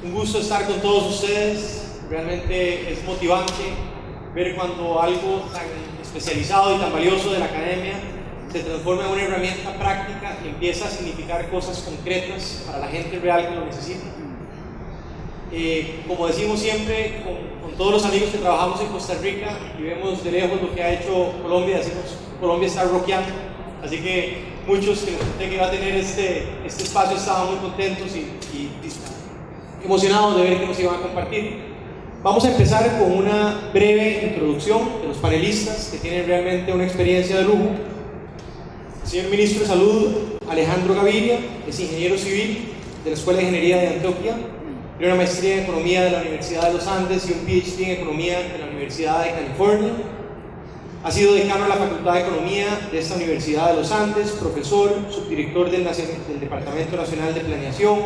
Un gusto estar con todos ustedes. Realmente es motivante ver cuando algo tan especializado y tan valioso de la academia se transforma en una herramienta práctica y empieza a significar cosas concretas para la gente real que lo necesita. Como decimos siempre, con todos los amigos que trabajamos en Costa Rica y vemos de lejos lo que ha hecho Colombia, decimos Colombia está rockeando. Así que muchos que nos conté que iba a tener este espacio estaban muy contentos y emocionados de ver que nos iban a compartir. Vamos a empezar con una breve introducción de los panelistas que tienen realmente una experiencia de lujo. El señor Ministro de Salud, Alejandro Gaviria, es ingeniero civil de la Escuela de Ingeniería de Antioquia, tiene una maestría en Economía de la Universidad de los Andes y un PhD en Economía de la Universidad de California. Ha sido decano de la Facultad de Economía de esta Universidad de los Andes, profesor, subdirector del Departamento Nacional de Planeación.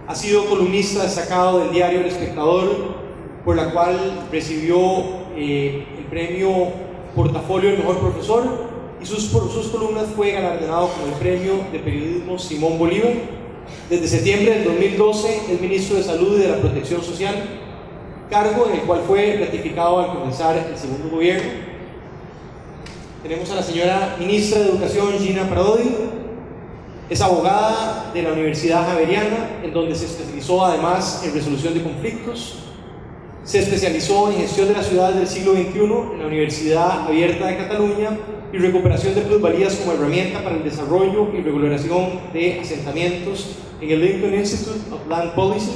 Ha sido columnista destacado del diario El Espectador, por la cual recibió el premio Portafolio del Mejor Profesor, y sus columnas fue galardonado con el premio de periodismo Simón Bolívar. Desde septiembre del 2012 es ministro de Salud y de la Protección Social, cargo en el cual fue ratificado al comenzar el segundo gobierno. Tenemos a la señora ministra de Educación, Gina Parodi. Es abogada de la Universidad Javeriana, en donde se especializó además en resolución de conflictos. Se especializó en gestión de las ciudades del siglo XXI en la Universidad Abierta de Cataluña y recuperación de plusvalías como herramienta para el desarrollo y regulación de asentamientos en el Lincoln Institute of Land Policy.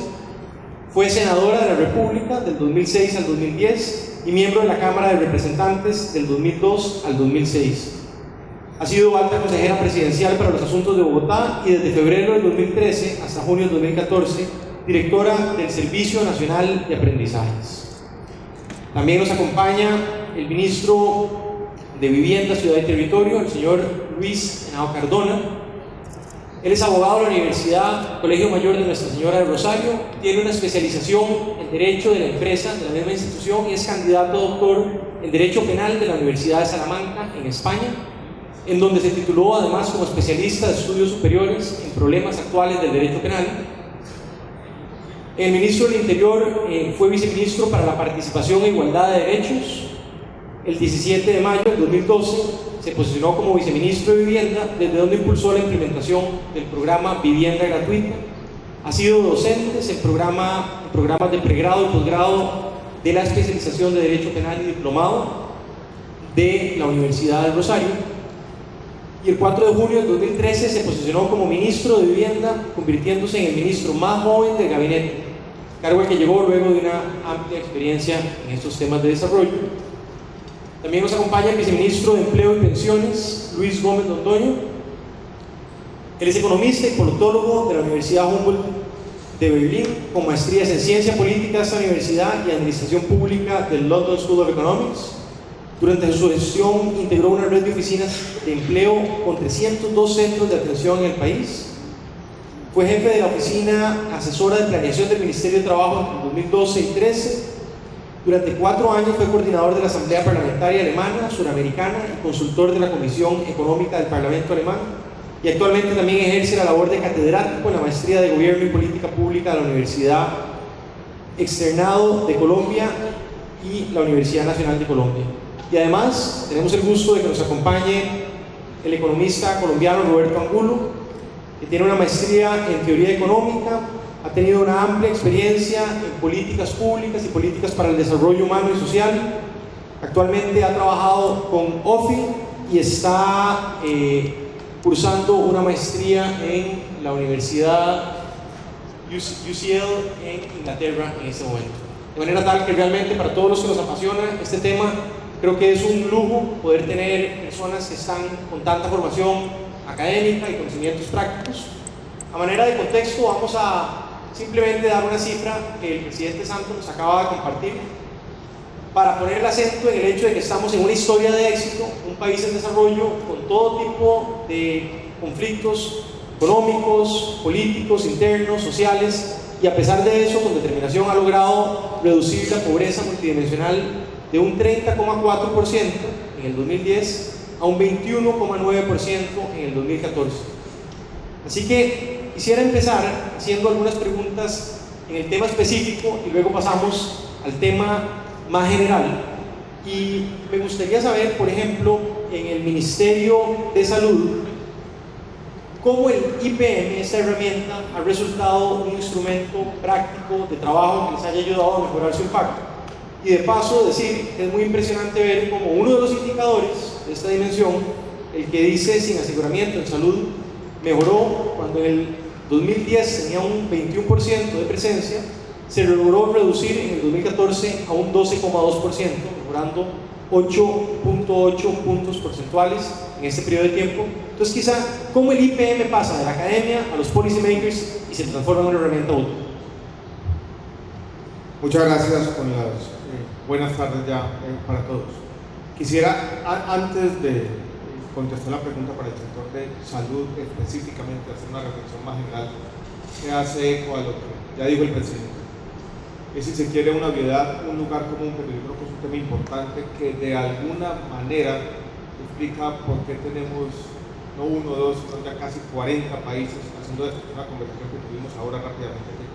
Fue senadora de la República del 2006 al 2010 y miembro de la Cámara de Representantes del 2002 al 2006. Ha sido alta consejera presidencial para los asuntos de Bogotá y desde febrero del 2013 hasta junio del 2014, directora del Servicio Nacional de Aprendizajes. También nos acompaña el ministro de Vivienda, Ciudad y Territorio, el señor Luis Henao Cardona. Él es abogado de la Universidad Colegio Mayor de Nuestra Señora de Rosario, tiene una especialización en Derecho de la Empresa de la misma institución y es candidato a doctor en Derecho Penal de la Universidad de Salamanca, en España, en donde se tituló además como especialista de estudios superiores en problemas actuales del derecho penal. El ministro del Interior fue viceministro para la participación e igualdad de derechos. El 17 de mayo del 2012 se posicionó como viceministro de Vivienda, desde donde impulsó la implementación del programa Vivienda Gratuita. Ha sido docente en programas de pregrado y posgrado de la especialización de Derecho Penal y Diplomado de la Universidad del Rosario. Y el 4 de junio del 2013 se posicionó como ministro de Vivienda, convirtiéndose en el ministro más joven del gabinete, cargo al que llegó luego de una amplia experiencia en estos temas de desarrollo. También nos acompaña el viceministro de Empleo y Pensiones, Luis Gómez Londoño. Él es economista y politólogo de la Universidad Humboldt de Berlín, con maestrías en Ciencia Política de esta universidad y Administración Pública del London School of Economics. Durante su gestión integró una red de oficinas de empleo con 302 centros de atención en el país. Fue jefe de la oficina asesora de planeación del Ministerio de Trabajo entre 2012 y 2013. Durante 4 años fue coordinador de la Asamblea Parlamentaria Alemana, Suramericana y consultor de la Comisión Económica del Parlamento Alemán. Y actualmente también ejerce la labor de catedrático en la Maestría de Gobierno y Política Pública de la Universidad Externado de Colombia y la Universidad Nacional de Colombia. Y además tenemos el gusto de que nos acompañe el economista colombiano Roberto Angulo, que tiene una maestría en teoría económica, ha tenido una amplia experiencia en políticas públicas y políticas para el desarrollo humano y social. Actualmente ha trabajado con OFI y está cursando una maestría en la Universidad UCL en Inglaterra en este momento. De manera tal que realmente para todos los que nos apasiona este tema, creo que es un lujo poder tener personas que están con tanta formación académica y conocimientos prácticos. A manera de contexto, vamos a simplemente dar una cifra que el presidente Santos nos acaba de compartir para poner el acento en el hecho de que estamos en una historia de éxito, un país en desarrollo con todo tipo de conflictos económicos, políticos, internos, sociales, y a pesar de eso, con determinación ha logrado reducir la pobreza multidimensional de un 30,4% en el 2010 a un 21,9% en el 2014. Así que quisiera empezar haciendo algunas preguntas en el tema específico y luego pasamos al tema más general. Y me gustaría saber, por ejemplo, en el Ministerio de Salud, cómo el IPM, esta herramienta, ha resultado un instrumento práctico de trabajo que les haya ayudado a mejorar su impacto. Y de paso decir que es muy impresionante ver como uno de los indicadores de esta dimensión, el que dice sin aseguramiento en salud, mejoró cuando en el 2010 tenía un 21% de presencia, se logró reducir en el 2014 a un 12,2%, mejorando 8.8 puntos porcentuales en este periodo de tiempo. Entonces, quizá, ¿cómo el IPM pasa de la academia a los policy makers y se transforma en una herramienta útil? Muchas gracias con las buenas tardes ya para todos. Quisiera, antes de contestar la pregunta para el sector de salud específicamente, hacer una reflexión más general que hace eco a lo que ya dijo el presidente. Es, si se quiere, una obviedad, un lugar común, pero yo creo que es un tema importante que de alguna manera explica por qué tenemos no uno, dos, sino ya casi 40 países haciendo esto. Una conversación que tuvimos ahora rápidamente aquí.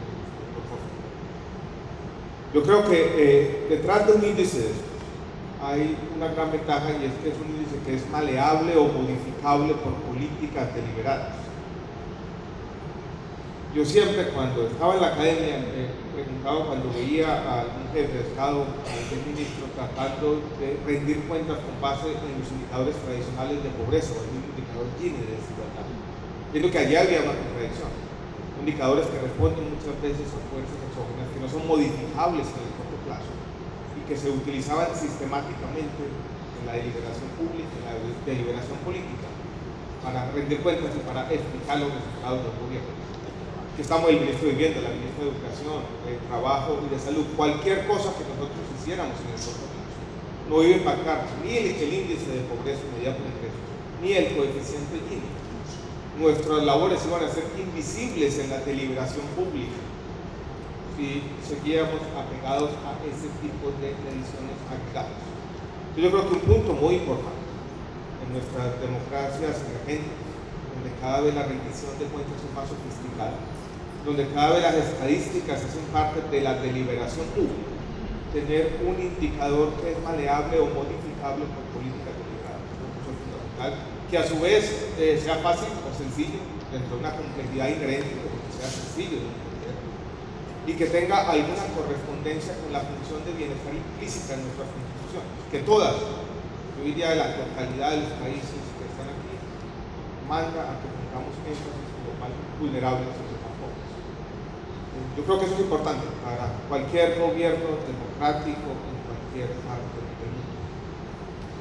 Yo creo que detrás de un índice de esto hay una gran ventaja, y es que es un índice que es maleable o modificable por políticas deliberadas. Yo siempre, cuando estaba en la academia, preguntaba cuando veía a un jefe de Estado, a un ministro, tratando de rendir cuentas con base en los indicadores tradicionales de pobreza o el mismo indicador Gini de desigualdad. Viendo que allá había una contradicción. Indicadores que responden muchas veces a fuerzas exógenas que no son modificables en el corto plazo y que se utilizaban sistemáticamente en la deliberación pública, en la deliberación política, para rendir cuentas y para explicar los resultados del gobierno. Aquí estamos el ministro de Vivienda, la ministra de Educación, de Trabajo y de Salud. Cualquier cosa que nosotros hiciéramos en el corto plazo no iba a impactar ni el índice de pobreza inmediato en ingresos, ni el coeficiente Gini. Nuestras labores iban a ser invisibles en la deliberación pública si seguíamos apegados a ese tipo de mediciones agregadas. Yo creo que un punto muy importante en nuestras democracias emergentes, donde cada vez la rendición de cuentas es más sofisticada, donde cada vez las estadísticas hacen parte de la deliberación pública, tener un indicador que es maleable o modificable por políticas deliberadas, eso es fundamental, que a su vez sea fácil o sencillo dentro de una complejidad inherente, pero que sea sencillo de entender y que tenga alguna correspondencia con la función de bienestar implícita en nuestras instituciones, que todas, yo diría la totalidad de los países que están aquí, manda a que tengamos énfasis en los más vulnerables y los más pobres. Yo creo que eso es importante para cualquier gobierno democrático en cualquier parte del mundo.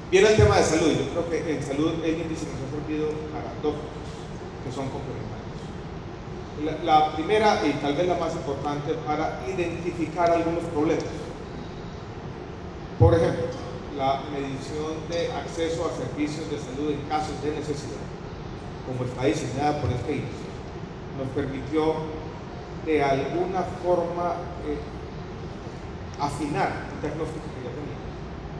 Viene el tema de salud. Yo creo que en salud el índice nos ha servido para dos cosas que son complementarias. La primera, y tal vez la más importante, para identificar algunos problemas. Por ejemplo, la medición de acceso a servicios de salud en casos de necesidad, como está diseñada por este índice, nos permitió de alguna forma afinar un diagnóstico que ya tenía.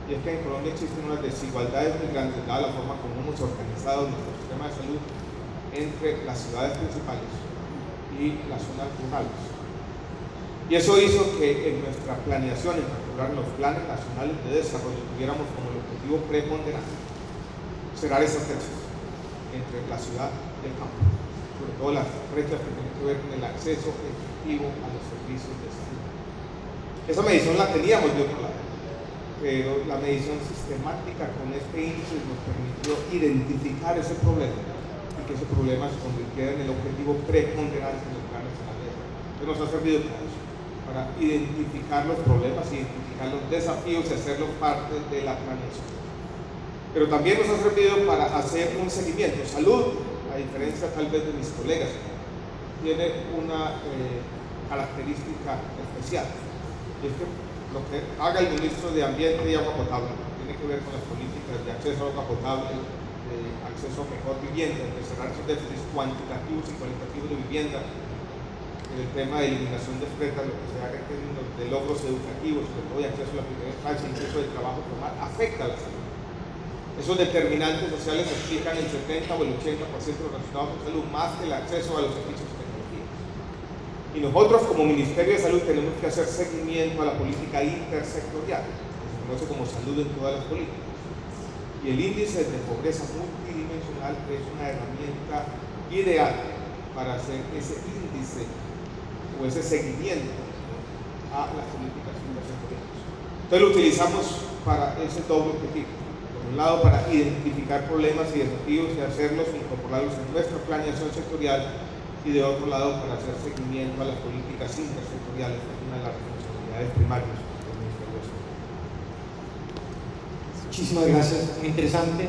Y es que en Colombia existen unas desigualdades muy grandes, dada la forma como hemos organizado nuestro sistema de salud entre las ciudades principales y las zonas rurales. Y eso hizo que en nuestra planeación, en particular en los planes nacionales de desarrollo, tuviéramos como el objetivo preponderante cerrar esas brechas entre la ciudad y el campo, sobre todo las brechas que tienen que ver con el acceso efectivo a los servicios de salud. Esa medición la teníamos de otro lado, pero la medición sistemática con este índice nos permitió identificar ese problema y que ese problema se convirtiera en el objetivo preponderante en el plan nacional de desarrollo. Entonces nos ha servido para eso, para identificar los problemas, identificar los desafíos y hacerlos parte de la planeación. Pero también nos ha servido para hacer un seguimiento. Salud, a diferencia tal vez de mis colegas, tiene una característica especial. Y es que lo que haga el ministro de Ambiente y Agua Potable tiene que ver con las políticas de acceso a agua potable, de acceso a mejor vivienda, de cerrar esos déficits cuantitativos y cualitativos de vivienda, en el tema de eliminación de bretas, lo que se haga en términos de logros educativos, sobre todo de acceso a la primera infancia, incluso del trabajo formal, afecta a la salud. Esos determinantes sociales explican el 70 o el 80% de los resultados de salud, más que el acceso a los servicios y tecnologías. Y nosotros como Ministerio de Salud tenemos que hacer seguimiento a la política intersectorial, que se conoce como salud en todas las políticas. Y el índice de pobreza multidimensional es una herramienta ideal para hacer ese índice o ese seguimiento a las políticas intersectoriales. Entonces lo utilizamos para ese doble objetivo. Por un lado, para identificar problemas y desafíos y hacerlos, incorporarlos en nuestra planeación sectorial, y de otro lado, para hacer seguimiento a las políticas intersectoriales, que es una de las responsabilidades primarias del Ministerio de Salud. Muchísimas gracias, muy interesante.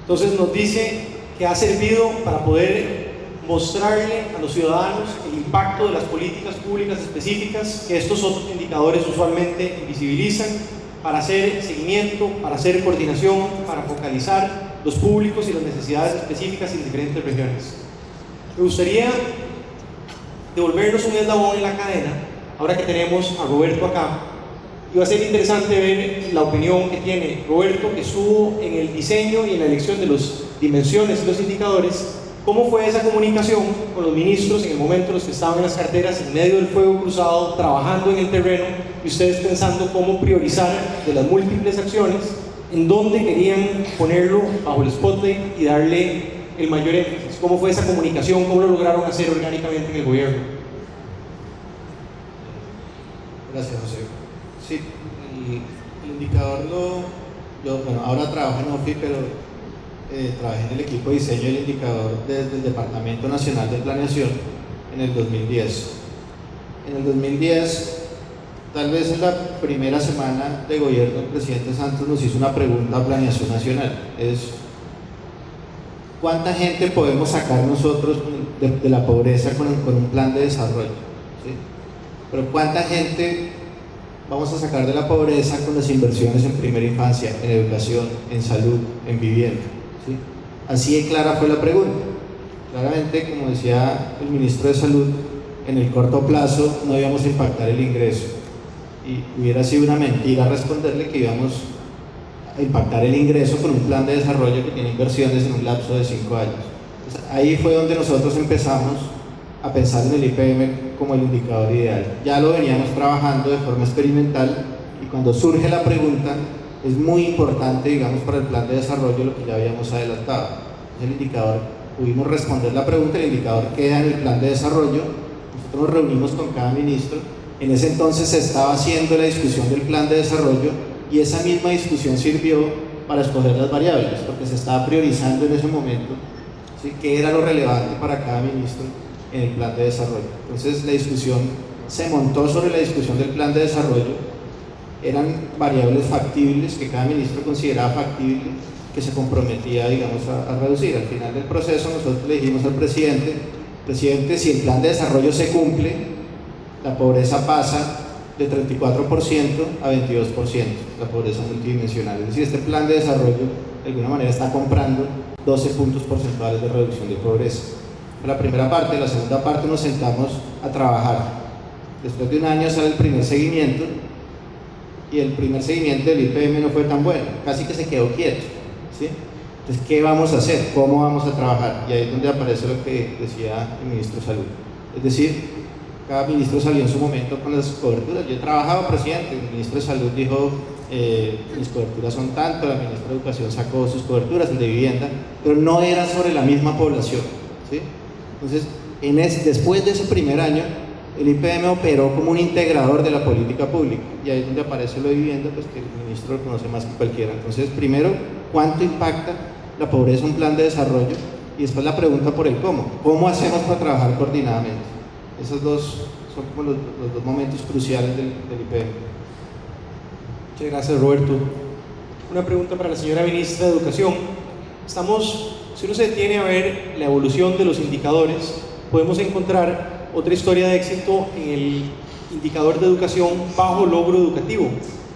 Entonces nos dice que ha servido para poder mostrarle a los ciudadanos el impacto de las políticas públicas específicas que estos otros indicadores usualmente invisibilizan, para hacer seguimiento, para hacer coordinación, para focalizar los públicos y las necesidades específicas en diferentes regiones. Me gustaría devolvernos un eslabón en la cadena, ahora que tenemos a Roberto acá, y va a ser interesante ver la opinión que tiene Roberto, que estuvo en el diseño y en la elección de las dimensiones y los indicadores. ¿Cómo fue esa comunicación con los ministros en el momento en los que estaban en las carteras, en medio del fuego cruzado, trabajando en el terreno, y ustedes pensando cómo priorizar de las múltiples acciones, en dónde querían ponerlo bajo el spotlight y darle el mayor énfasis? ¿Cómo fue esa comunicación? ¿Cómo lo lograron hacer orgánicamente en el gobierno? Gracias, José. Sí, el indicador bueno, ahora trabajo en OFI, pero trabajé en el equipo de diseño del indicador desde el Departamento Nacional de Planeación en el 2010. En el 2010, tal vez en la primera semana de gobierno, el presidente Santos nos hizo una pregunta a Planeación Nacional. ¿Cuánta gente podemos sacar nosotros de la pobreza con un plan de desarrollo? ¿Sí? Pero ¿cuánta gente vamos a sacar de la pobreza con las inversiones en primera infancia, en educación, en salud, en vivienda? ¿Sí? Así de clara fue la pregunta. Claramente, como decía el ministro de Salud, en el corto plazo no íbamos a impactar el ingreso. Y hubiera sido una mentira responderle que íbamos a impactar el ingreso con un plan de desarrollo que tiene inversiones en un lapso de 5 años. Entonces, ahí fue donde nosotros empezamos a pensar en el IPM como el indicador ideal. Ya lo veníamos trabajando de forma experimental, y cuando surge la pregunta es muy importante, digamos, para el plan de desarrollo lo que ya habíamos adelantado. El indicador, pudimos responder la pregunta, el indicador queda en el plan de desarrollo. Nosotros nos reunimos con cada ministro. En ese entonces se estaba haciendo la discusión del plan de desarrollo, y esa misma discusión sirvió para escoger las variables, porque se estaba priorizando en ese momento, ¿sí?, qué era lo relevante para cada ministro en el plan de desarrollo. Entonces la discusión se montó sobre la discusión del plan de desarrollo. Eran variables factibles que cada ministro consideraba factible, que se comprometía, digamos, a reducir. Al final del proceso nosotros le dijimos al presidente, si el plan de desarrollo se cumple, la pobreza pasa de 34% a 22%, la pobreza multidimensional. Es decir, este plan de desarrollo de alguna manera está comprando 12 puntos porcentuales de reducción de pobreza. La primera parte. La segunda parte nos sentamos a trabajar. Después de un año sale el primer seguimiento, y el primer seguimiento del IPM no fue tan bueno, casi que se quedó quieto, ¿sí? Entonces, ¿qué vamos a hacer? ¿Cómo vamos a trabajar? Y ahí es donde aparece lo que decía el ministro de Salud. Es decir, cada ministro salió en su momento con las coberturas. Yo he trabajado, presidente, el ministro de Salud dijo, mis coberturas son tanto, la ministra de Educación sacó sus coberturas, el de vivienda, pero no era sobre la misma población, ¿sí? Entonces, después de ese primer año, el IPM operó como un integrador de la política pública, y ahí es donde aparece lo de vivienda, pues que el ministro lo conoce más que cualquiera. Entonces, primero, ¿cuánto impacta la pobreza un plan de desarrollo? Y después la pregunta por el cómo. ¿Cómo hacemos para trabajar coordinadamente? Esos dos son como los dos momentos cruciales del IPM. Muchas gracias, Roberto. Una pregunta para la señora ministra de Educación. Si uno se detiene a ver la evolución de los indicadores, podemos encontrar otra historia de éxito en el indicador de educación bajo logro educativo,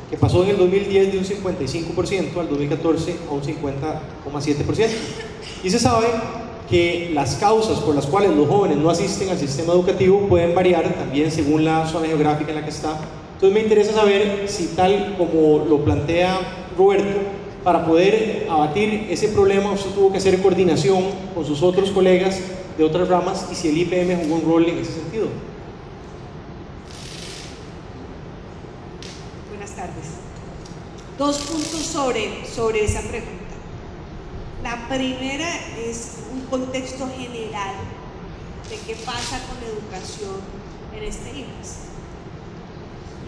que pasó en el 2010 de un 55% al 2014 a un 50,7%. Y se sabe que las causas por las cuales los jóvenes no asisten al sistema educativo pueden variar también según la zona geográfica en la que está. Entonces me interesa saber si, tal como lo plantea Roberto, para poder abatir ese problema usted tuvo que hacer coordinación con sus otros colegas de otras ramas, y si el IPM jugó un rol en ese sentido. Dos puntos sobre esa pregunta. La primera es un contexto general de qué pasa con la educación en este índice.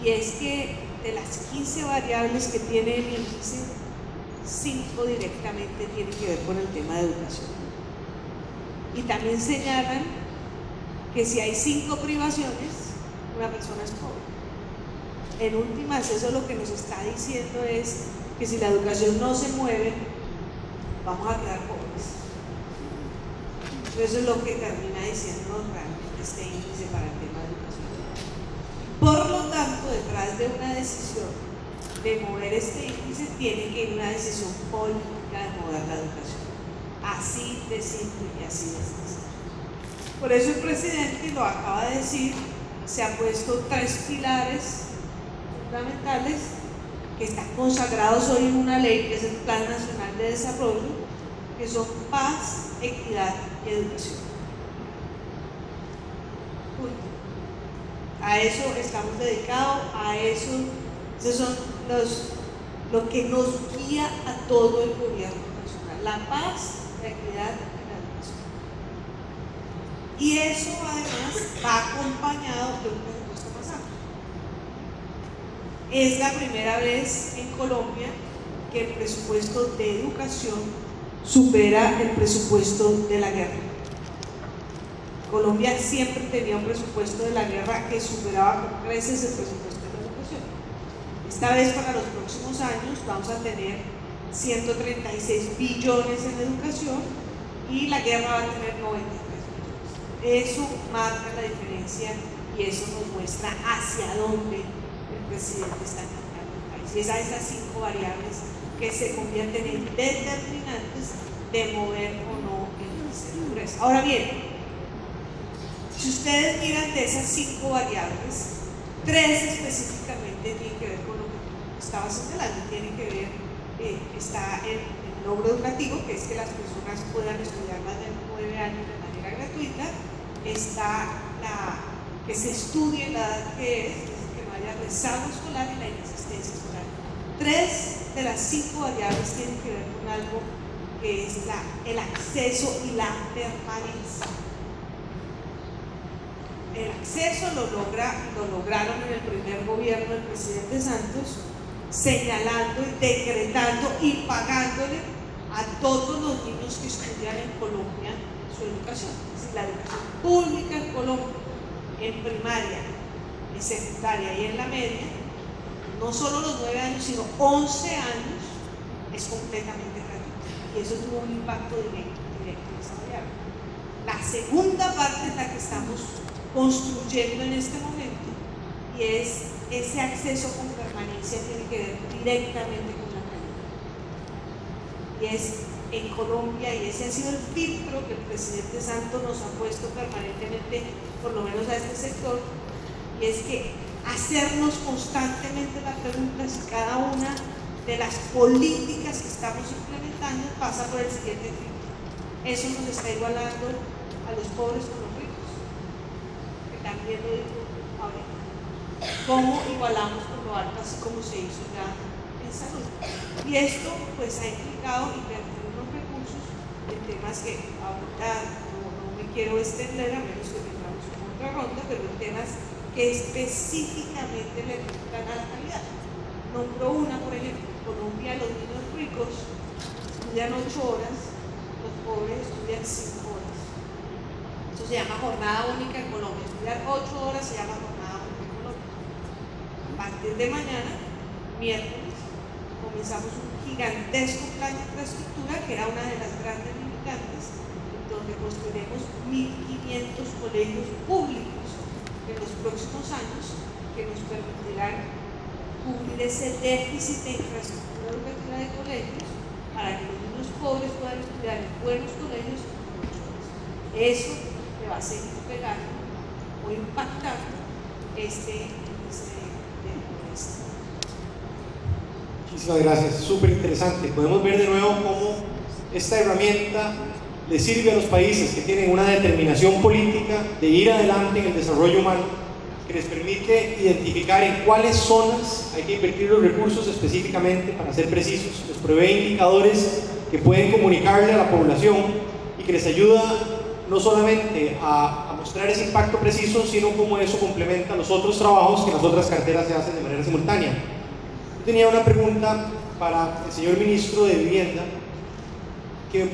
Y es que de las 15 variables que tiene el índice, 5 directamente tienen que ver con el tema de educación. Y también señalan que si hay 5 privaciones, una persona es pobre. En últimas, eso lo que nos está diciendo es que si la educación no se mueve, vamos a quedar pobres. Eso es lo que termina diciendo realmente este índice para el tema de educación. Por lo tanto, detrás de una decisión de mover este índice, tiene que ir una decisión política de mover la educación. Así de simple y así de sencillo. Por eso el presidente, lo acaba de decir, se ha puesto 3 pilares fundamentales que están consagrados hoy en una ley, que es el Plan Nacional de Desarrollo, que son paz, equidad y educación. Punto. A eso estamos dedicados, esos son lo que nos guía a todo el gobierno nacional: la paz, la equidad y la educación. Y eso además va acompañado de un presupuesto más amplio. Es la primera vez en Colombia que el presupuesto de educación supera el presupuesto de la guerra. Colombia siempre tenía un presupuesto de la guerra que superaba con creces el presupuesto de la educación. Esta vez, para los próximos años, vamos a tener 136 billones en educación y la guerra va a tener 93 billones. Eso marca la diferencia y eso nos muestra hacia dónde el presidente está encaminando el país. Y es a esas 5 variables que se convierten en determinantes de mover o no el índice de pobreza. Ahora bien, si ustedes miran de esas 5 variables, 3 específicamente tienen que ver con lo que estaba señalando. Tiene que ver, está el logro educativo, que es que las personas puedan estudiar más de 9 años de manera gratuita. Está que se estudie la edad que es decir, que no haya rezago escolar y la inexistencia escolar. 3 de las 5 variables tienen que ver con algo que es el acceso y la permanencia. El acceso lo lograron en el primer gobierno del presidente Santos, señalando y decretando y pagándole a todos los niños que estudian en Colombia su educación. Es decir, la educación pública en Colombia, en primaria, en secundaria y en la media, no solo los 9 años, sino 11 años, es completamente gratuita. Y eso tuvo un impacto directo en esa variable. La segunda parte es la que estamos construyendo en este momento, y es ese acceso con permanencia tiene que ver directamente con la calidad. Y es en Colombia, y ese ha sido el filtro que el presidente Santos nos ha puesto permanentemente, por lo menos a este sector, y es que hacernos constantemente la pregunta si cada una de las políticas que estamos implementando pasa por el siguiente filtro. Eso nos está igualando a los pobres con los ricos, que también lo digo ahorita. ¿Cómo igualamos con lo alto, así como se hizo ya en salud? Y esto pues ha implicado invertir unos recursos en temas que ahorita no me quiero extender, a menos que tengamos una otra ronda, pero en temas que específicamente le apuntan a la calidad. Nombro una, por ejemplo: en Colombia los niños ricos estudian 8 horas, los pobres estudian 5 horas. Eso se llama jornada única en Colombia. Estudiar 8 horas se llama jornada única en Colombia. A partir de mañana, miércoles, comenzamos un gigantesco plan de infraestructura, que era una de las grandes limitantes, donde construiremos 1.500 colegios públicos en los próximos años, que nos permitirán cubrir ese déficit de infraestructura educativa de colegios para que los niños pobres puedan estudiar en buenos colegios en 8 horas. Eso le va a seguir pegando o impactando este índice de pobreza. Muchísimas gracias, súper interesante. Podemos ver de nuevo cómo esta herramienta le sirve a los países que tienen una determinación política de ir adelante en el desarrollo humano, que les permite identificar en cuáles zonas hay que invertir los recursos específicamente, para ser precisos. Les provee indicadores que pueden comunicarle a la población y que les ayuda no solamente a mostrar ese impacto preciso, sino cómo eso complementa los otros trabajos que en las otras carteras se hacen de manera simultánea. Yo tenía una pregunta para el señor ministro de Vivienda, que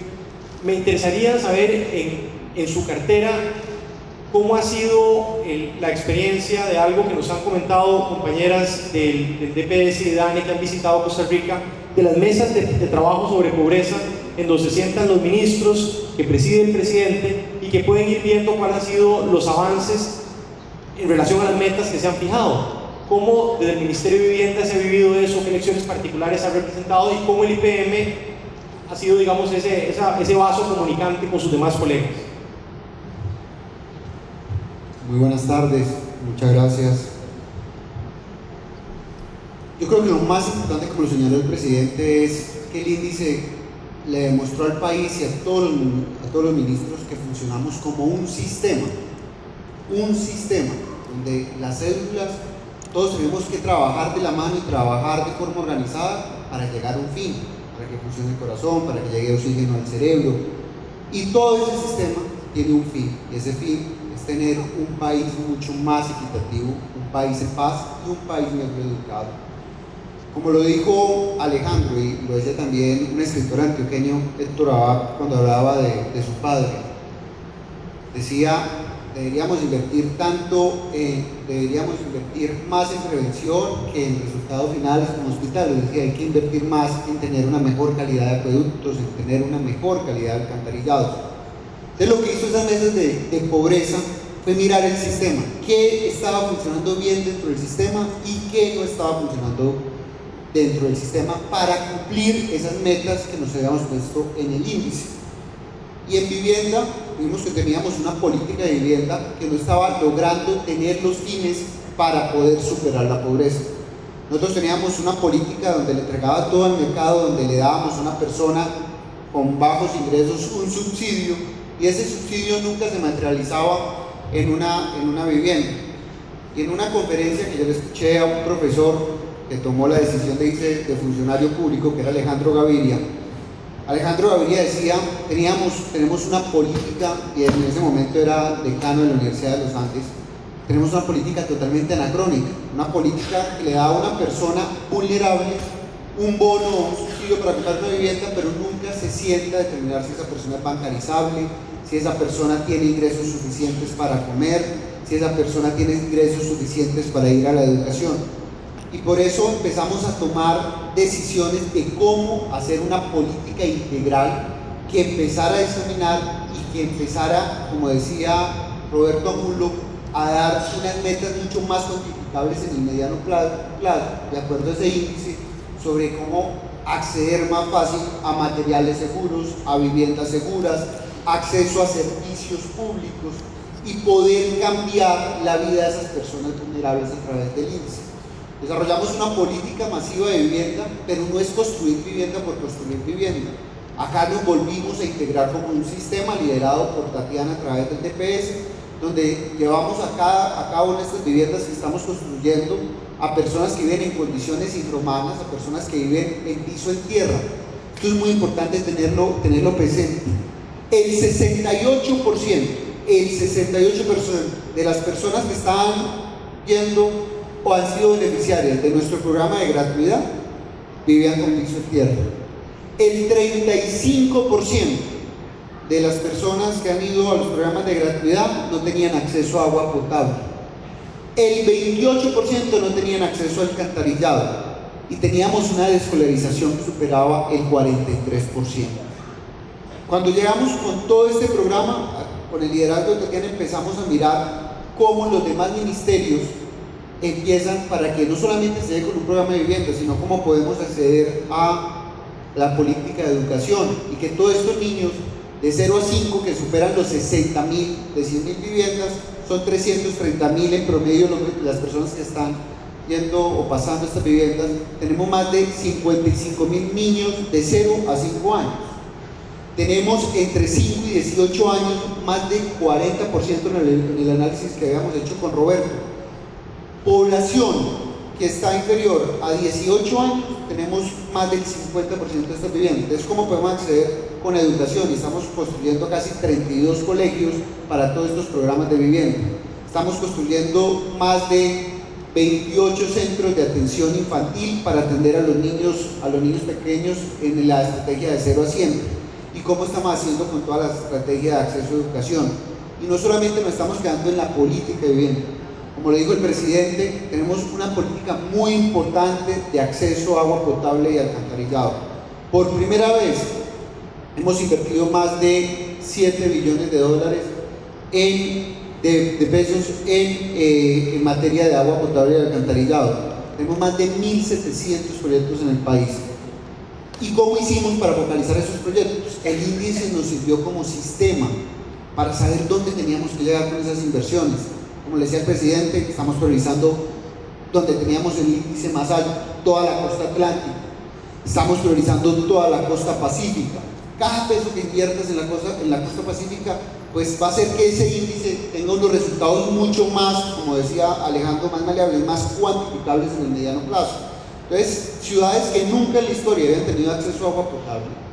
me interesaría saber en su cartera cómo ha sido la experiencia de algo que nos han comentado compañeras del DPS y de DANE que han visitado Costa Rica, de las mesas de trabajo sobre pobreza, en donde se sientan los ministros que preside el presidente y que pueden ir viendo cuáles han sido los avances en relación a las metas que se han fijado. ¿Cómo desde el Ministerio de Vivienda se ha vivido eso? ¿Qué lecciones particulares ha representado? Y cómo el IPM ha sido, digamos, ese vaso comunicante con sus demás colegas. Muy buenas tardes, muchas gracias. Yo creo que lo más importante, como lo señaló el presidente, es que el índice le demostró al país y a todos los ministros que funcionamos como un sistema donde las cédulas, todos tenemos que trabajar de la mano y trabajar de forma organizada para llegar a un fin, para que funcione el corazón, para que llegue oxígeno al cerebro, y todo ese sistema tiene un fin, y ese fin es tener un país mucho más equitativo, un país en paz y un país mejor educado. Como lo dijo Alejandro, y lo decía también un escritor antioqueño, Héctor Abad, cuando hablaba de su padre, decía: deberíamos invertir más en prevención que en resultados finales como hospitales. Decía, hay que invertir más en tener una mejor calidad de acueductos, en tener una mejor calidad de alcantarillados. Entonces lo que hizo esas mesas de pobreza fue mirar el sistema, qué estaba funcionando bien dentro del sistema y qué no estaba funcionando dentro del sistema para cumplir esas metas que nos habíamos puesto en el índice. Y en vivienda vimos que teníamos una política de vivienda que no estaba logrando tener los fines para poder superar la pobreza. Nosotros teníamos una política donde le entregaba todo al mercado, donde le dábamos a una persona con bajos ingresos un subsidio, y ese subsidio nunca se materializaba en una vivienda. Y en una conferencia que yo le escuché a un profesor que tomó la decisión de irse de funcionario público, que era Alejandro Gaviria decía, tenemos una política, y en ese momento era decano de la Universidad de los Andes, tenemos una política totalmente anacrónica, una política que le da a una persona vulnerable un bono o un subsidio para comprar una vivienda, pero nunca se sienta a determinar si esa persona es bancarizable, si esa persona tiene ingresos suficientes para comer, si esa persona tiene ingresos suficientes para ir a la educación. Y por eso empezamos a tomar decisiones de cómo hacer una política integral que empezara a examinar y que empezara, como decía Roberto Angulo, a dar unas metas mucho más cuantificables en el mediano plazo, de acuerdo a ese índice, sobre cómo acceder más fácil a materiales seguros, a viviendas seguras, acceso a servicios públicos y poder cambiar la vida de esas personas vulnerables a través del índice. Desarrollamos una política masiva de vivienda, pero no es construir vivienda por construir vivienda. Acá nos volvimos a integrar como un sistema liderado por Tatiana a través del DPS, donde llevamos a cabo en estas viviendas que estamos construyendo a personas que viven en condiciones infrahumanas, a personas que viven en piso en tierra. Esto es muy importante tenerlo presente. El 68% de las personas que están viendo o han sido beneficiarias de nuestro programa de gratuidad vivían con piso en tierra. El 35% de las personas que han ido a los programas de gratuidad no tenían acceso a agua potable. El 28% no tenían acceso al alcantarillado y teníamos una desescolarización que superaba el 43%. Cuando llegamos con todo este programa, con el liderazgo de Tatiana, empezamos a mirar cómo los demás ministerios empiezan para que no solamente se dé con un programa de vivienda, sino cómo podemos acceder a la política de educación y que todos estos niños de 0 a 5 que superan los 60.000 de 100.000 viviendas, son 330.000 en promedio las personas que están yendo o pasando estas viviendas. Tenemos más de 55.000 niños de 0 a 5 años. Tenemos entre 5 y 18 años más de 40% en el análisis que habíamos hecho con Roberto. Población que está inferior a 18 años, tenemos más del 50% de estas viviendas. Entonces, ¿cómo podemos acceder con educación? Y estamos construyendo casi 32 colegios para todos estos programas de vivienda. Estamos construyendo más de 28 centros de atención infantil para atender a los niños pequeños en la estrategia de 0 a 100. ¿Y cómo estamos haciendo con toda la estrategia de acceso a educación? Y no solamente nos estamos quedando en la política de vivienda. Como lo dijo el presidente, tenemos una política muy importante de acceso a agua potable y alcantarillado. Por primera vez hemos invertido más de 7 billones de dólares de pesos en materia de agua potable y alcantarillado. Tenemos más de 1.700 proyectos en el país. ¿Y cómo hicimos para focalizar esos proyectos? El índice nos sirvió como sistema para saber dónde teníamos que llegar con esas inversiones. Como le decía el presidente, estamos priorizando donde teníamos el índice más alto, toda la costa atlántica. Estamos priorizando toda la costa pacífica. Cada peso que inviertas en la costa pacífica, pues va a hacer que ese índice tenga unos resultados mucho más, como decía Alejandro, más maleables, más cuantificables en el mediano plazo. Entonces, ciudades que nunca en la historia habían tenido acceso a agua potable.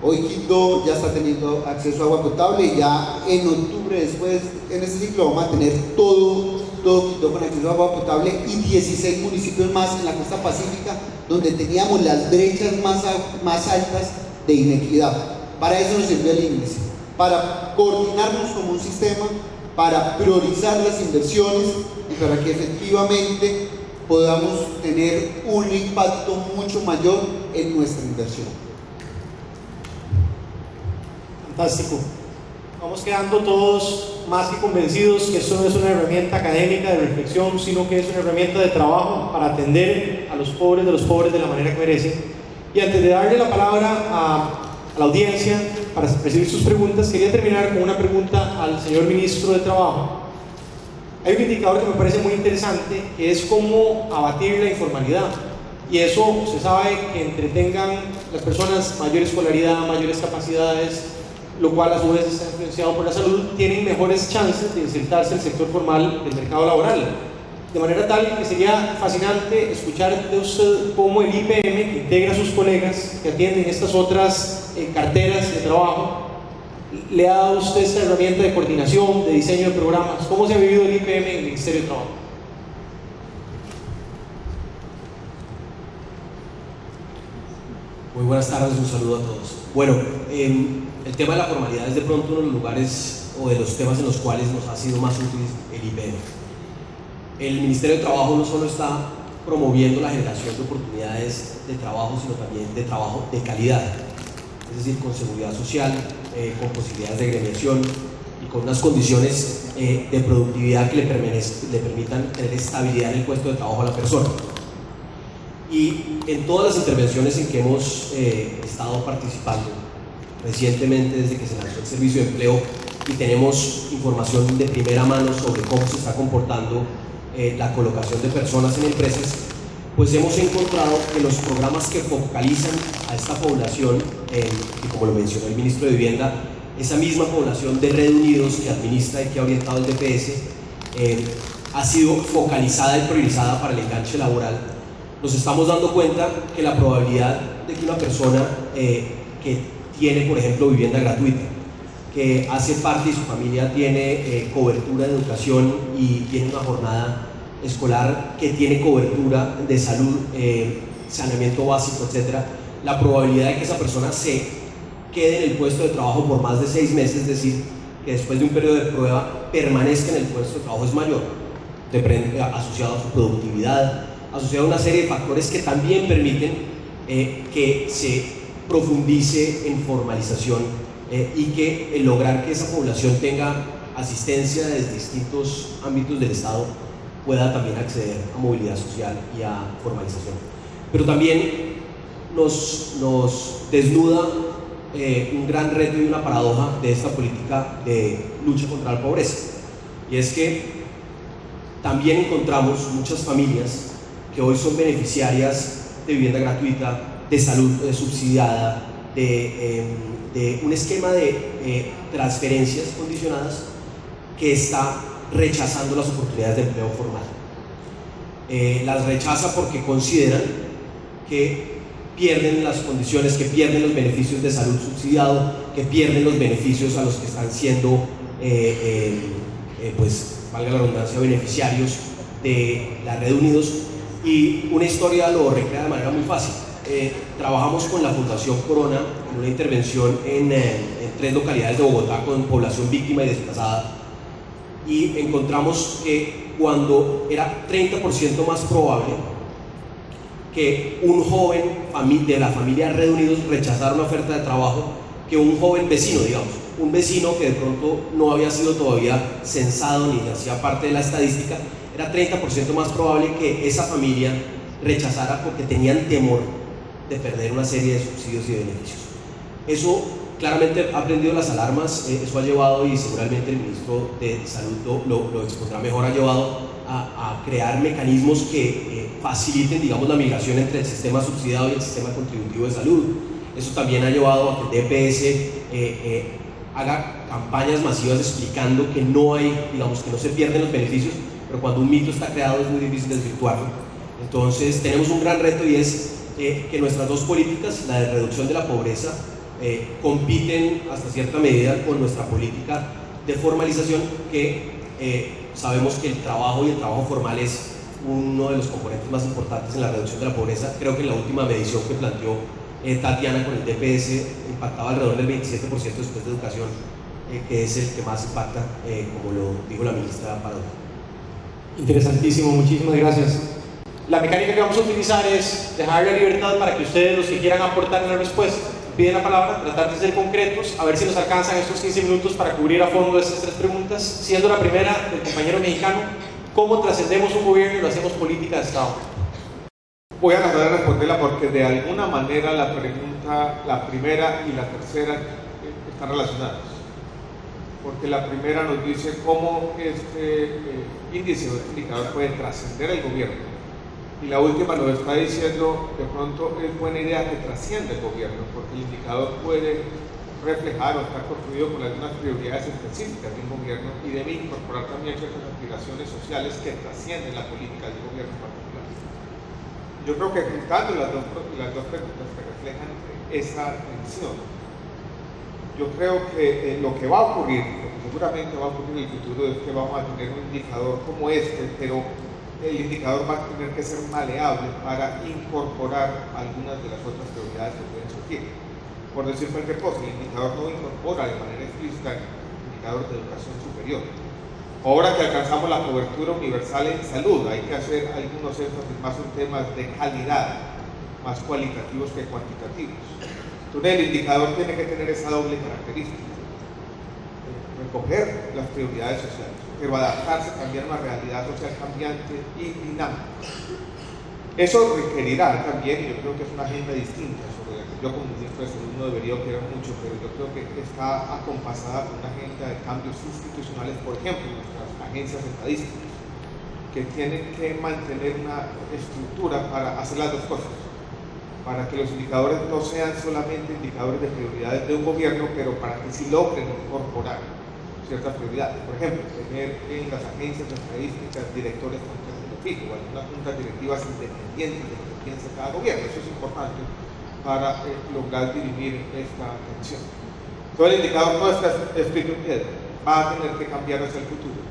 Hoy Quito ya está teniendo acceso a agua potable y ya en octubre, después, en este ciclo, vamos a tener todo Quito con acceso a agua potable y 16 municipios más en la costa pacífica donde teníamos las brechas más altas de inequidad. Para eso nos sirvió el índice, para coordinarnos como un sistema, para priorizar las inversiones y para que efectivamente podamos tener un impacto mucho mayor en nuestra inversión. Fantástico. Vamos quedando todos más que convencidos que esto no es una herramienta académica de reflexión, sino que es una herramienta de trabajo para atender a los pobres de la manera que merecen. Y antes de darle la palabra a la audiencia para recibir sus preguntas, quería terminar con una pregunta al señor ministro de Trabajo. Hay un indicador que me parece muy interesante, que es cómo abatir la informalidad. Y eso se sabe que entretengan las personas mayor escolaridad, mayores capacidades, lo cual a su vez está influenciado por la salud, tienen mejores chances de insertarse al sector formal del mercado laboral. De manera tal que sería fascinante escuchar de usted cómo el IPM, que integra a sus colegas que atienden estas otras carteras de trabajo, le ha dado a usted esta herramienta de coordinación, de diseño de programas. ¿Cómo se ha vivido el IPM en el Ministerio de Trabajo? Muy buenas tardes, un saludo a todos. Bueno, el tema de la formalidad es de pronto uno de los lugares o de los temas en los cuales nos ha sido más útil el IPM. El Ministerio de Trabajo no solo está promoviendo la generación de oportunidades de trabajo, sino también de trabajo de calidad, es decir, con seguridad social, con posibilidades de agremiación y con unas condiciones de productividad que le permitan tener estabilidad en el puesto de trabajo a la persona. Y en todas las intervenciones en que hemos estado participando, recientemente desde que se lanzó el servicio de empleo y tenemos información de primera mano sobre cómo se está comportando la colocación de personas en empresas, pues hemos encontrado que los programas que focalizan a esta población, y como lo mencionó el ministro de Vivienda, esa misma población de Red Unidos que administra y que ha orientado el DPS, ha sido focalizada y priorizada para el enganche laboral. Nos estamos dando cuenta que la probabilidad de que una persona que tiene, por ejemplo, vivienda gratuita, que hace parte y su familia tiene cobertura de educación y tiene una jornada escolar que tiene cobertura de salud, saneamiento básico, etc., la probabilidad de que esa persona se quede en el puesto de trabajo por más de 6 meses, es decir, que después de un periodo de prueba permanezca en el puesto de trabajo es mayor, asociado a su productividad, asociado a una serie de factores que también permiten que se profundice en formalización y que lograr que esa población tenga asistencia desde distintos ámbitos del Estado pueda también acceder a movilidad social y a formalización. Pero también nos desnuda un gran reto y una paradoja de esta política de lucha contra la pobreza, y es que también encontramos muchas familias que hoy son beneficiarias de vivienda gratuita, de salud subsidiada, de un esquema de transferencias condicionadas que está rechazando las oportunidades de empleo formal. las rechaza porque consideran que pierden las condiciones, que pierden los beneficios de salud subsidiado, que pierden los beneficios a los que están siendo, pues, valga la redundancia, beneficiarios de la Red Unidos. Y una historia lo recrea de manera muy fácil. Trabajamos con la Fundación Corona en una intervención en 3 localidades de Bogotá con población víctima y desplazada, y encontramos que cuando era 30% más probable que un joven de la familia Red Unidos rechazara una oferta de trabajo que un joven vecino, digamos, un vecino que de pronto no había sido todavía censado ni hacía parte de la estadística, era 30% más probable que esa familia rechazara porque tenían temor de perder una serie de subsidios y beneficios. Eso claramente ha prendido las alarmas, eso ha llevado, y seguramente el ministro de Salud lo expondrá mejor, ha llevado a crear mecanismos que faciliten, digamos, la migración entre el sistema subsidiado y el sistema contributivo de salud. Eso también ha llevado a que el DPS haga campañas masivas explicando que no hay, digamos, que no se pierden los beneficios, pero cuando un mito está creado es muy difícil desvirtuarlo. Entonces tenemos un gran reto, y es que nuestras dos políticas, la de reducción de la pobreza, compiten hasta cierta medida con nuestra política de formalización, que sabemos que el trabajo y el trabajo formal es uno de los componentes más importantes en la reducción de la pobreza. Creo que en la última medición que planteó Tatiana con el DPS impactaba alrededor del 27% después de educación, que es el que más impacta, como lo dijo la ministra Parodi. Interesantísimo, muchísimas gracias. La mecánica que vamos a utilizar es dejar la libertad para que ustedes, los que quieran aportar en la respuesta, piden la palabra, tratar de ser concretos, a ver si nos alcanzan estos 15 minutos para cubrir a fondo estas 3 preguntas, siendo la primera del compañero mexicano: ¿cómo trascendemos un gobierno y lo hacemos política de Estado? Voy a tratar de responderla porque de alguna manera la pregunta, la primera y la tercera están relacionadas. Porque la primera nos dice cómo este índice o este indicador puede trascender el gobierno. Y la última nos está diciendo, de pronto es buena idea que trascienda el gobierno, porque el indicador puede reflejar o estar construido con algunas prioridades específicas de un gobierno, y debe incorporar también ciertas aspiraciones sociales que trascienden la política del gobierno en particular. Yo creo que juntando las dos preguntas que reflejan esa tensión, yo creo que lo que va a ocurrir, lo que seguramente va a ocurrir en el futuro, es que vamos a tener un indicador como este, pero el indicador va a tener que ser maleable para incorporar algunas de las otras prioridades que pueden surgir. Por decir cualquier cosa, el indicador no incorpora de manera explícita el indicador de educación superior. Ahora que alcanzamos la cobertura universal en salud, hay que hacer algunos énfasis más en temas de calidad, más cualitativos que cuantitativos. Entonces el indicador tiene que tener esa doble característica: recoger las prioridades sociales, pero adaptarse, cambiar una realidad social cambiante y dinámica. Eso requerirá también, y yo creo que es una agenda distinta, sobre la que yo como ministro de Salud no debería opinar mucho, pero yo creo que está acompasada con una agenda de cambios institucionales, por ejemplo, nuestras agencias estadísticas, que tienen que mantener una estructura para hacer las dos cosas, para que los indicadores no sean solamente indicadores de prioridades de un gobierno, pero para que sí logren incorporar ciertas prioridades. Por ejemplo, tener en las agencias estadísticas directores con término fijo, o algunas juntas directivas independientes de lo que piensa cada gobierno. Eso es importante para lograr dirimir esta tensión. Todo el indicador no está escrito en piedra, va a tener que cambiar hacia el futuro,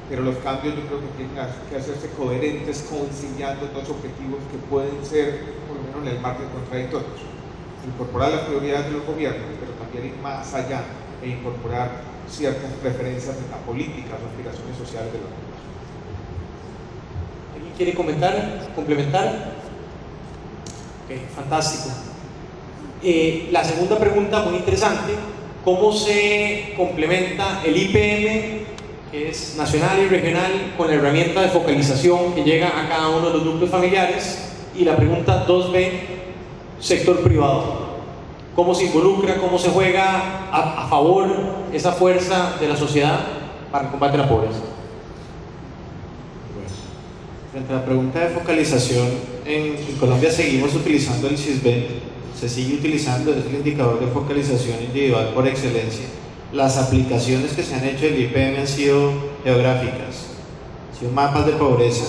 pero los cambios yo creo que tienen que hacerse coherentes, conciliando dos objetivos que pueden ser, por lo menos en el margen, contradictorios: incorporar las prioridades de los gobiernos, pero también ir más allá e incorporar ciertas preferencias de la política o aspiraciones sociales de los demás. ¿Alguien quiere comentar, complementar? Ok, fantástico. La segunda pregunta, muy interesante: ¿cómo se complementa el IPM, que es nacional y regional, con la herramienta de focalización que llega a cada uno de los núcleos familiares? Y la pregunta 2B, sector privado: ¿cómo se involucra, cómo se juega a favor esa fuerza de la sociedad para el combate a la pobreza? Bueno, frente a la pregunta de focalización, en Colombia seguimos utilizando el CISBEN, se sigue utilizando, es el indicador de focalización individual por excelencia. Las aplicaciones que se han hecho del IPM han sido geográficas, han sido mapas de pobreza,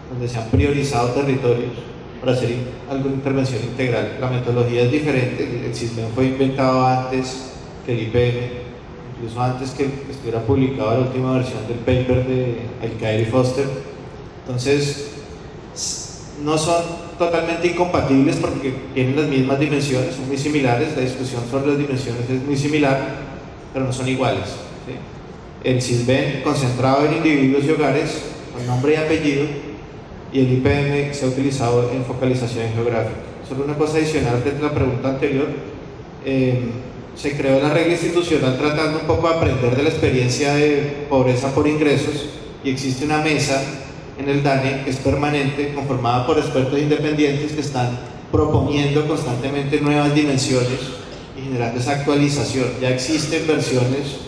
donde se han priorizado territorios para hacer alguna intervención integral. La metodología es diferente, el CISBEN fue inventado antes que el IPM, incluso antes que estuviera publicada la última versión del paper de Alcaer y Foster. Entonces, no son totalmente incompatibles porque tienen las mismas dimensiones, son muy similares, la discusión sobre las dimensiones es muy similar, pero no son iguales, ¿sí? El CISBEN concentrado en individuos y hogares con nombre y apellido, y el IPM se ha utilizado en focalización geográfica. Solo una cosa adicional de la pregunta anterior, se creó la regla institucional tratando un poco de aprender de la experiencia de pobreza por ingresos, y existe una mesa en el DANE que es permanente, conformada por expertos independientes que están proponiendo constantemente nuevas dimensiones y generando esa actualización. Ya existen versiones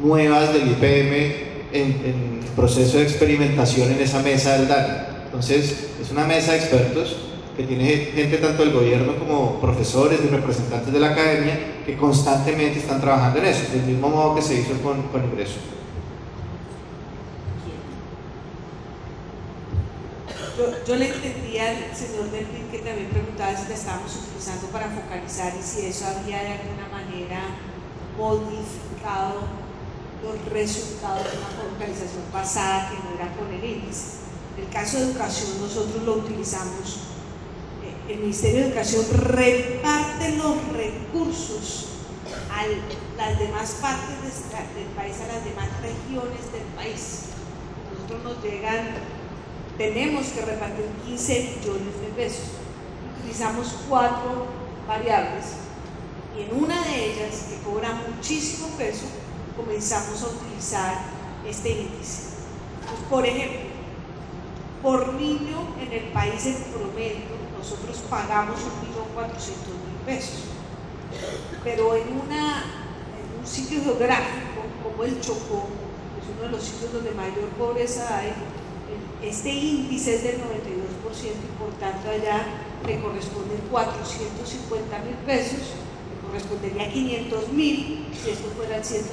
nuevas del IPM en proceso de experimentación en esa mesa del DANE. Entonces, es una mesa de expertos que tiene gente tanto del gobierno como profesores y representantes de la academia que constantemente están trabajando en eso, del mismo modo que se hizo con ingresos. Yo le entendía al señor Delfín que también preguntaba si la estábamos utilizando para focalizar y si eso había de alguna manera modificado los resultados de una focalización pasada que no era con el índice. En el caso de educación nosotros lo utilizamos, el Ministerio de Educación reparte los recursos a las demás partes del país, a las demás regiones del país. Nosotros nos llegan, tenemos que repartir 15 billones de pesos. Utilizamos 4 variables y en una de ellas, que cobra muchísimo peso, comenzamos a utilizar este índice. Pues, por ejemplo, por niño en el país en promedio nosotros pagamos 1.400.000 pesos, pero en un sitio geográfico como el Chocó, que es uno de los sitios donde mayor pobreza hay, este índice es del 92% y por tanto allá le corresponden 450.000 pesos, le correspondería 500.000 si esto fuera el 100%,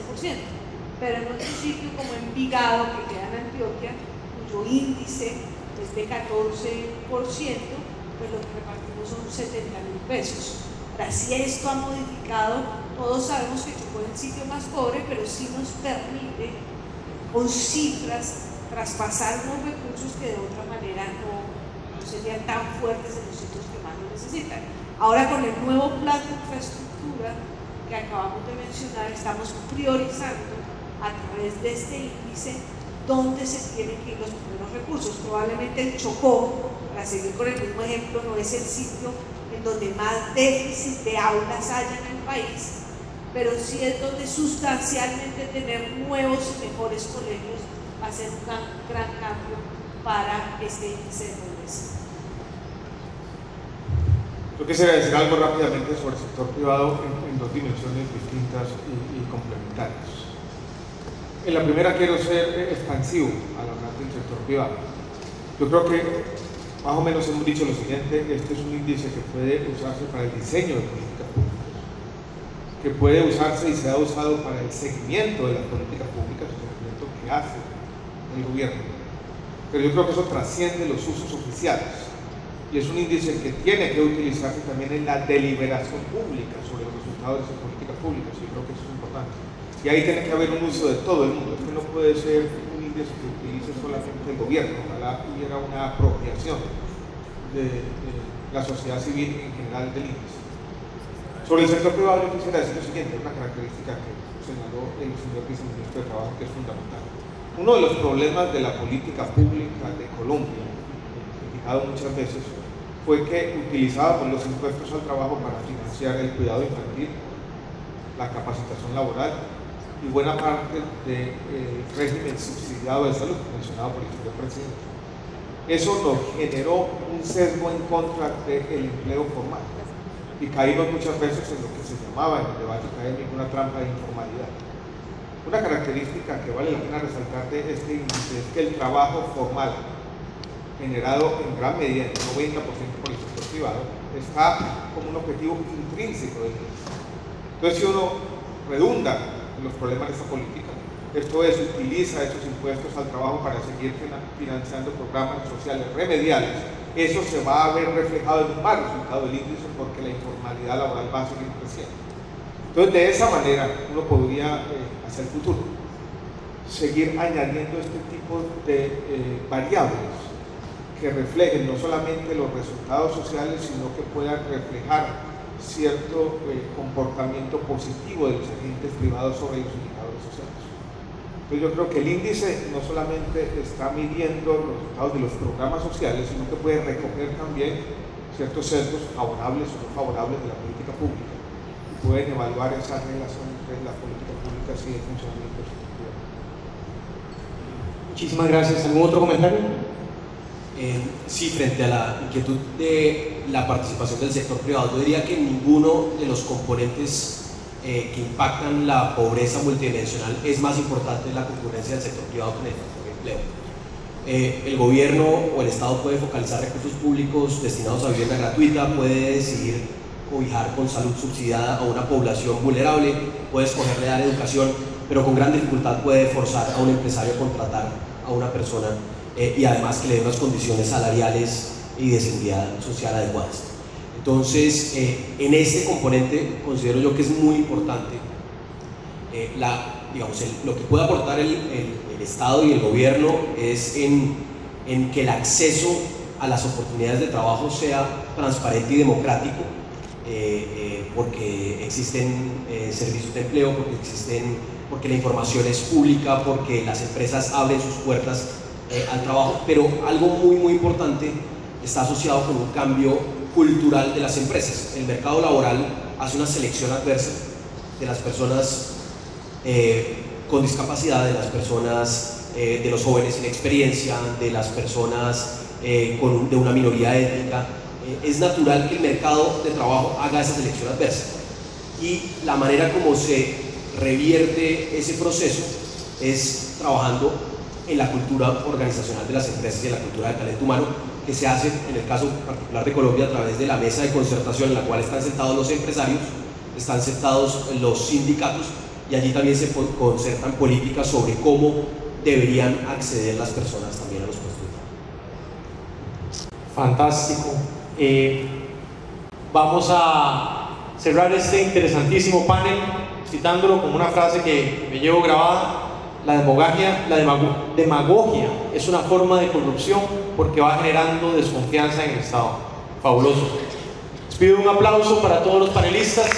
pero en otro sitio como Envigado, que queda en Antioquia, cuyo índice es de 14%, pues lo que repartimos son 70.000 pesos. Ahora, si esto ha modificado, todos sabemos que Chocó es el sitio más pobre, pero sí nos permite con cifras traspasar unos recursos que de otra manera no serían tan fuertes en los sitios que más lo necesitan. Ahora, con el nuevo plan de infraestructura que acabamos de mencionar, estamos priorizando a través de este índice dónde se tienen que ir los primeros recursos. Probablemente el Chocó, para seguir con el mismo ejemplo, no es el sitio en donde más déficit de aulas haya en el país, pero sí es donde sustancialmente tener nuevos y mejores colegios va a ser un gran cambio para este índice de pobreza. Yo quisiera decir algo rápidamente sobre el sector privado en dos dimensiones distintas y complementarias. En la primera quiero ser expansivo al hablar del sector privado. Yo creo que más o menos hemos dicho lo siguiente: este es un índice que puede usarse para el diseño de políticas públicas, que puede usarse y se ha usado para el seguimiento de las políticas públicas, el seguimiento que hace el gobierno. Pero yo creo que eso trasciende los usos oficiales y es un índice que tiene que utilizarse también en la deliberación pública sobre los resultados de esas políticas públicas. Yo creo que eso es importante. Y ahí tiene que haber un uso de todo el mundo. Es que no puede ser un índice que utilice solamente el gobierno. Ojalá hubiera una apropiación de la sociedad civil en general del índice. Sobre el sector privado yo quisiera decir lo siguiente, una característica que señaló el señor viceministro de Trabajo que es fundamental. Uno de los problemas de la política pública de Colombia, criticado muchas veces, fue que utilizábamos los impuestos al trabajo para financiar el cuidado infantil, la capacitación laboral y buena parte del régimen subsidiado de salud mencionado por el señor presidente. Eso nos generó un sesgo en contra del empleo formal y caímos muchas veces en lo que se llamaba en el debate académico una trampa de informalidad. Una característica que vale la pena resaltar de este índice es que el trabajo formal, generado en gran medida, en el 90% por el sector privado, está como un objetivo intrínseco del índice. Entonces, si uno redunda en los problemas de esta política, esto es, utiliza esos impuestos al trabajo para seguir financiando programas sociales remediales, eso se va a ver reflejado en un mal resultado del índice porque la informalidad laboral va a seguir creciendo. Entonces, de esa manera uno podría, hacia el futuro, seguir añadiendo este tipo de variables que reflejen no solamente los resultados sociales, sino que puedan reflejar cierto comportamiento positivo de los agentes privados sobre los indicadores sociales. Entonces yo creo que el índice no solamente está midiendo los resultados de los programas sociales, sino que puede recoger también ciertos sesgos favorables o no favorables de la política pública y pueden evaluar esa relación entre la política pública y el funcionamiento estructural. Muchísimas gracias. ¿Algún otro comentario? Sí, frente a la inquietud de la participación del sector privado, yo diría que ninguno de los componentes que impactan la pobreza multidimensional es más importante la concurrencia del sector privado que en el factor empleo. El gobierno o el Estado puede focalizar recursos públicos destinados a vivienda gratuita, puede decidir cobijar con salud subsidiada a una población vulnerable, puede escogerle dar educación, pero con gran dificultad puede forzar a un empresario a contratar a una persona y además que le dé unas condiciones salariales y de seguridad social adecuadas. Entonces, en este componente considero yo que es muy importante lo que puede aportar el Estado y el gobierno es en que el acceso a las oportunidades de trabajo sea transparente y democrático, porque existen servicios de empleo, porque la información es pública, porque las empresas abren sus puertas al trabajo, pero algo muy importante está asociado con un cambio cultural de las empresas. El mercado laboral hace una selección adversa de las personas con discapacidad, de las personas, de los jóvenes sin experiencia, de las personas de una minoría étnica. Es natural que el mercado de trabajo haga esa selección adversa y la manera como se revierte ese proceso es trabajando en la cultura organizacional de las empresas y en la cultura del talento humano, que se hace en el caso particular de Colombia a través de la mesa de concertación en la cual están sentados los empresarios, están sentados los sindicatos y allí también se concertan políticas sobre cómo deberían acceder las personas también a los puestos de trabajo. Fantástico. Vamos a cerrar este interesantísimo panel citándolo con una frase que me llevo grabada: la demagogia es una forma de corrupción porque va generando desconfianza en el Estado. Fabuloso. Les pido un aplauso para todos los panelistas.